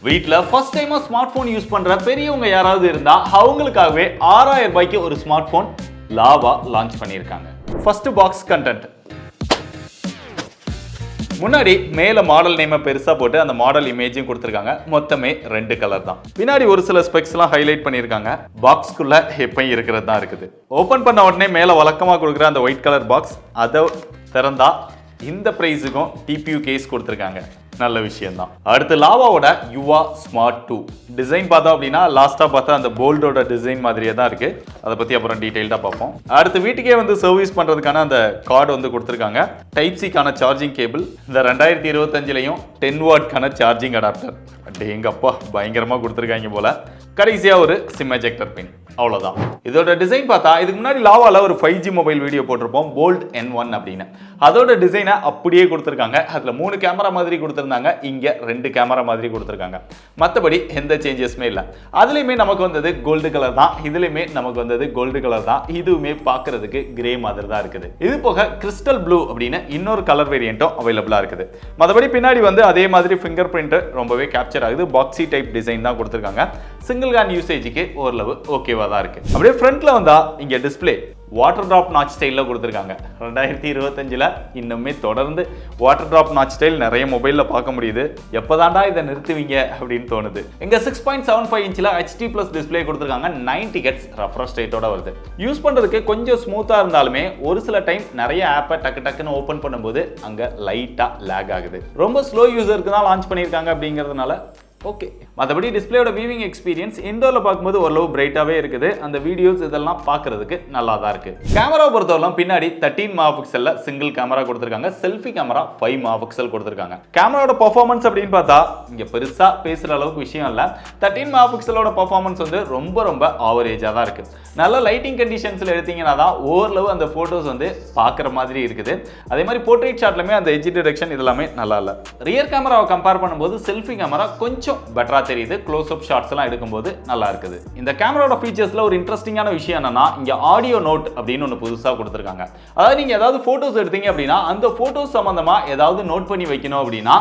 வீட்ல ஃபர்ஸ்ட் டைமா smart phone use பண்ற பெரியவங்க யாராவது இருந்தா அவங்களுக்காகவே 6000 ரூபாய்க்கு ஒரு ஸ்மார்ட் போன் லாவா லான்ச் பண்ணியிருக்காங்க. First box content. முன்னாடி மேல மாடல் நேமை பெருசா போட்டு அந்த மாடல் இமேஜையும் கொடுத்துருக்காங்க. மொத்தமே 2 கலர் தான். பின்னாடி ஒரு சில ஸ்பெக்ஸ்லாம் ஹைலைட் பண்ணியிருக்காங்க. பாக்ஸ்க்குள்ள எப்பயும் இருக்கிறது தான் இருக்குது. ஓபன் பண்ண உடனே மேல வழக்கமா கொடுக்குற அந்த ஒயிட் கலர் பாக்ஸ் அதை திறந்தா இந்த பிரைஸுக்கும் டிபியூ கேஸ் கொடுத்துருக்காங்க. நல்ல விஷயம் தான். அடுத்து லாவாவோட யுவா ஸ்மார்ட் 2 டிசைன் பார்த்தோம் அப்படின்னா லாஸ்டா பார்த்தா அந்த போல்டோட டிசைன் மாதிரியே தான் இருக்கு. அதை பத்தி அப்புறம் டீடைல்டா பார்ப்போம். அடுத்து வீட்டுக்கே வந்து சர்வீஸ் பண்றதுக்கான அந்த கார்டு வந்து கொடுத்துருக்காங்க. டைப் சிக்கான சார்ஜிங் கேபிள், இந்த 2025லயும் 10 வாட்கான சார்ஜிங் அடாப்டர். எங்கப்பா பயங்கரமா கொடுத்துருக்காங்க போல. கடைசியா ஒரு சிம் எஜெக்டர் பின். அவ்வளவுதான். இதோட டிசைன் பார்த்தா இதுக்கு முன்னாடி லாவால ஒரு 5G மொபைல் வீடியோ போட்டிருப்போம், போல்ட் N1 அப்படின்னு. அதோட டிசைனை அப்படியே கொடுத்துருக்காங்க. அதுல 3 கேமரா மாதிரி கொடுத்துருந்தாங்க, இங்க 2 கேமரா மாதிரி கொடுத்துருக்காங்க. மற்றபடி எந்த சேஞ்சஸுமே இல்லை. அதுலயுமே நமக்கு வந்தது கோல்டு கலர் தான், இதுலயுமே நமக்கு வந்தது கோல்டு கலர் தான். இதுவுமே பார்க்கறதுக்கு கிரே மாதிரி தான் இருக்குது. இது போக கிறிஸ்டல் ப்ளூ அப்படின்னு இன்னொரு கலர் வேரியண்ட்டும் அவைலபிளா இருக்குது. மற்றபடி பின்னாடி வந்து அதே மாதிரி ஃபிங்கர் பிரிண்ட் ரொம்பவே கேப்சர் ஆகுது. பாக்ஸி டைப் டிசைன் தான் கொடுத்துருக்காங்க. சிங்கிள் ஹேண்ட் யூசேஜுக்கு ஓரளவு ஓகேவா தான் இருக்கு. அப்படியே ஃப்ரண்ட்ல வந்தா இங்க டிஸ்பிளே வாட்டர் டிராப் நாச் ஸ்டைல்ல கொடுத்துருக்காங்க. 2025ல இன்னுமே தொடர்ந்து வாட்டர் டிராப் நாச் ஸ்டைல் நிறைய மொபைல்ல பார்க்க முடியுது. எப்பதான்டா இதை நிறுத்துவீங்க அப்படின்னு தோணுது. இங்க 6.75 இன்ச்ல HD+ டிஸ்பிளே கொடுத்துருக்காங்க. 90 Hz ரெஃப்ரெஷ் ரேட்டோட வருது. யூஸ் பண்றதுக்கு கொஞ்சம் ஸ்மூத்தா இருந்தாலுமே ஒரு சில டைம் நிறைய ஆப்பை டக்குன்னு ஓபன் பண்ணும்போது அங்க லைட்டா லேக் ஆகுது. ரொம்ப ஸ்லோ யூசருக்கு தான் லான்ச் பண்ணியிருக்காங்க அப்படிங்கிறதுனால ஓகே. மற்றபடி டிஸ்பிளேயோட வியூவிங் எக்ஸ்பீரியன்ஸ் இண்டோர்ல பார்க்கும்போது ஓரளவு பிரைட்டாவே இருக்குது. அந்த வீடியோஸ் இதெல்லாம் பார்க்கறதுக்கு நல்லா தான் இருக்கு. கேமரா பொறுத்தவரைக்கும் பின்னாடி 13 மெகாபிக்சல்ல சிங்கிள் கேமரா கொடுத்துருக்காங்க. செல்ஃபி கேமரா 5 மெகாபிக்சல் கொடுத்துருக்காங்க. கேமராவோட பெர்ஃபார்மன்ஸ் அப்படின்னு பார்த்தா இங்க பெருசா பேசுற அளவுக்கு விஷயம் இல்ல. 13 மெகாபிக்சலோட பெர்ஃபார்மன்ஸ் வந்து ரொம்ப ஆவரேஜா தான் இருக்கு. நல்ல லைட்டிங் கண்டிஷன்ஸ்ல எடுத்தீங்கன்னா தான் ஓரளவு அந்த போட்டோஸ் வந்து பார்க்குற மாதிரி இருக்குது. அதே மாதிரி போர்ட்ரேட் ஷாட்லயுமே அந்த எட்ஜ் டிடெக்ஷன் இதெல்லாமே நல்லா இல்ல. ரியர் கேமராவை கம்பேர் பண்ணும்போது செல்ஃபி கேமரா கொஞ்சம் பெட்டரா தெரியுது. க்ளோஸ் அப் ஷாட்ஸ் எல்லாம் எடுக்கும்போது நல்லா இருக்குது. இந்த கேமராவோட ஃபீச்சர்ஸ்ல ஒரு இன்ட்ரெஸ்டிங்கான விஷயம் என்னன்னா இங்க ஆடியோ நோட் அப்படின்னு ஒன்று புதுசா கொடுத்துருக்காங்க. அதாவது நீங்க ஏதாவது போட்டோஸ் எடுத்தீங்க அப்படின்னா அந்த போட்டோஸ் சம்பந்தமா ஏதாவது நோட் பண்ணி வைக்கணும் அப்படின்னா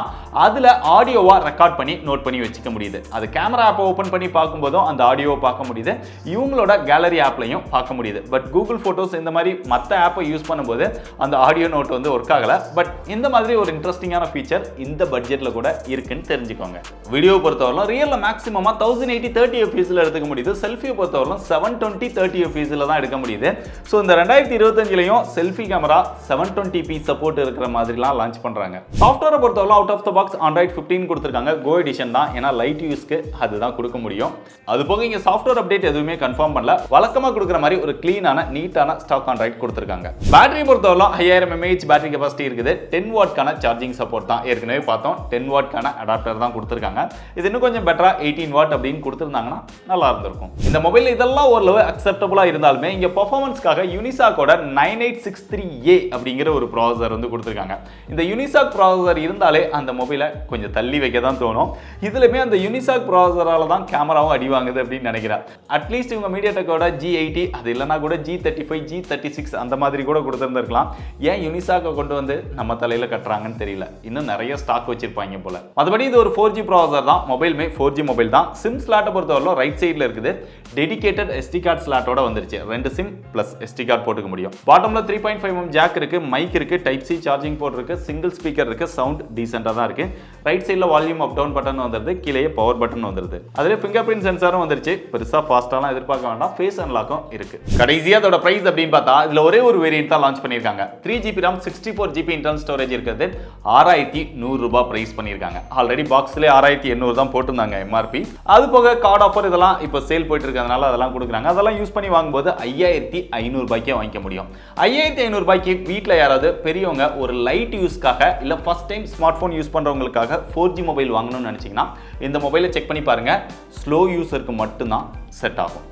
அதுல ஆடியோவா ரெக்கார்ட் பண்ணி நோட் பண்ணி வச்சுக்க முடியுது. அது கேமரா ஆப்பை ஓபன் பண்ணி பார்க்கும்போதும் அந்த ஆடியோவை பார்க்க முடியுது. இவங்களோட கேலரி ஆப்லையும் பார்க்க முடியுது. பட் கூகுள் போட்டோஸ் இந்த மாதிரி மற்ற ஆப்பை யூஸ் பண்ணும்போது அந்த ஆடியோ நோட் வந்து ஒர்க் ஆகல. பட் இந்த மாதிரி ஒரு இன்ட்ரெஸ்டிங்கான ஃபீச்சர் இந்த பட்ஜெட்ல கூட இருக்குன்னு தெரிஞ்சுக்கோங்க. வீடியோ பொறுத்தவரைக்கும் ரியல்ல மேக்ஸிமமா 1080 30 fps எடுத்துக்க முடியுது. செல்ஃபியை பொறுத்தவரைக்கும் 720 30 fps தான் எடுக்க முடியுது. ஸோ இந்த 2025லயும் செல்ஃபி கேமரா 720p சப்போர்ட் இருக்கிற மாதிரிலாம் லான்ச் பண்றாங்க. சாஃப்ட்வேரை பொறுத்தவரைக்கும் out of the box Android 15 கொடுத்துருக்காங்க. கோ எடிஷன் தான், ஏன்னா லைட் யூஸ்க்கு அதுதான் கொடுக்க முடியும். அது போக இங்க சாஃப்ட்வேர் அப்டேட் எதுவுமே கன்ஃபார்ம் பண்ணல. வழக்கமா கொடுக்குற மாதிரி ஒரு கிளீனான நீட்டான ஸ்டாக் Android கொடுத்துருக்காங்க. பேட்டரி பொறுத்தவரைக்கும் 5000 mAh பேட்டரி கெபாசிட்டி இருக்குது. 10 வாட்கான சார்ஜிங் சப்போர்ட் தான். ஏற்கனவே பார்த்தோம் 10 வாட்கான அடாப்டர் தான் கொடுத்துருக்காங்க. இது இன்னும் கொஞ்சம் பெட்டரா 18 வாட் அப்படின்னு கொடுத்துருந்தாங்கன்னா நல்லா இருந்திருக்கும். இந்த மொபைல் இதெல்லாம் ஓரளவு அக்செப்டபிளா இருந்தாலுமே இங்க பெர்ஃபார்மன்ஸ்க்காக யூனிசாக்கோட 9863A அப்படிங்கிற ஒரு ப்ராசஸர் வந்து கொடுத்துருக்காங்க. இந்த யூனிசாக் ப்ராசஸர் இருந்தாலே அந்த மொபைலை கொஞ்சம் தள்ளி வைக்க தான் தோணும். இதுலயுமே அந்த யூனிசாக் ப்ராசஸரால தான் கேமராவும் அடி வாங்குது அப்படின்னு நினைக்கிறேன். அட்லீஸ்ட் இவங்க மீடியாடெக்கோட G80 அது இல்லைன்னா கூட G35 G36 அந்த மாதிரி கூட கொடுத்துருந்துருக்கலாம். ஏன் யூனிசாக்கை கொண்டு வந்து நம்ம தலையில கட்டுறாங்கன்னு தெரியல. இன்னும் நிறைய ஸ்டாக் வச்சிருப்பாங்க போல. மற்றபடி இது ஒரு 4G ப்ராசஸர் தான். மொபைலுமே 4G மொபைல் தான். சிம் ஸ்லாட்டை பொறுத்தவரைக்கும் ரைட் சைடில் இருக்குது. டெடிகேட்டட் SD கார்டு ஸ்லாட்டோட வந்துருச்சு. 2 சிம் பிளஸ் SD கார்டு போட்டுக்க முடியும். பாட்டம்ல 3.5mm ஜாக் இருக்கு, மைக் இருக்கு, டைப் சி சார்ஜிங் போர்ட் இருக்கு, சிங்கிள் ஸ்பீக்கர் இருக்கு. சவுண்ட் டீசென்ட்டா தான் இருக்கு. ரைட் சைடில் வால்யூம் அப் டவுன் பட்டன் வந்துருது, கீழே பவர் பட்டன் வந்துருது. அதிலே ஃபிங்கர் பிரிண்ட் சென்சாரும் வந்துருச்சு. பெருசா ஃபாஸ்டாலாம் எதிர்பார்க்க வேண்டாம். ஃபேஸ் அன்லாக்கும் இருக்கு. கடைசியா அதோட பிரைஸ் அப்படின்னு பார்த்தா இதுல ஒரே ஒரு வேரியன்ட் தான் லான்ச் பண்ணிருக்காங்க. 3GB RAM 64GB internal storage இருக்குது. 6100 ரூபாய் பிரைஸ் பண்ணிருக்காங்க. ஆல்ரெடி பாக்ஸ்ல 6800 தான் போட்டுருந்தாங்க MRP. அது போக கார்டு ஆஃபர் இதெல்லாம் இப்போ சேல் போயிட்டு இருக்கிறதுனால அதெல்லாம் கொடுக்குறாங்க. அதெல்லாம் யூஸ் பண்ணி வாங்கும்போது 5500 ரூபாய்க்கே வாங்கிக்க முடியும். 5500 ரூபாய்க்கு வீட்டில் யாராவது பெரியவங்க ஒரு லைட் யூஸ்க்காக இல்லை first time smartphone use பண்ணுறவங்களுக்காக 4G மொபைல் வாங்கணும்னு நினச்சிங்கன்னா இந்த மொபைலை செக் பண்ணி பாருங்க. ஸ்லோ யூஸருக்கு மட்டும்தான் செட் ஆகும்.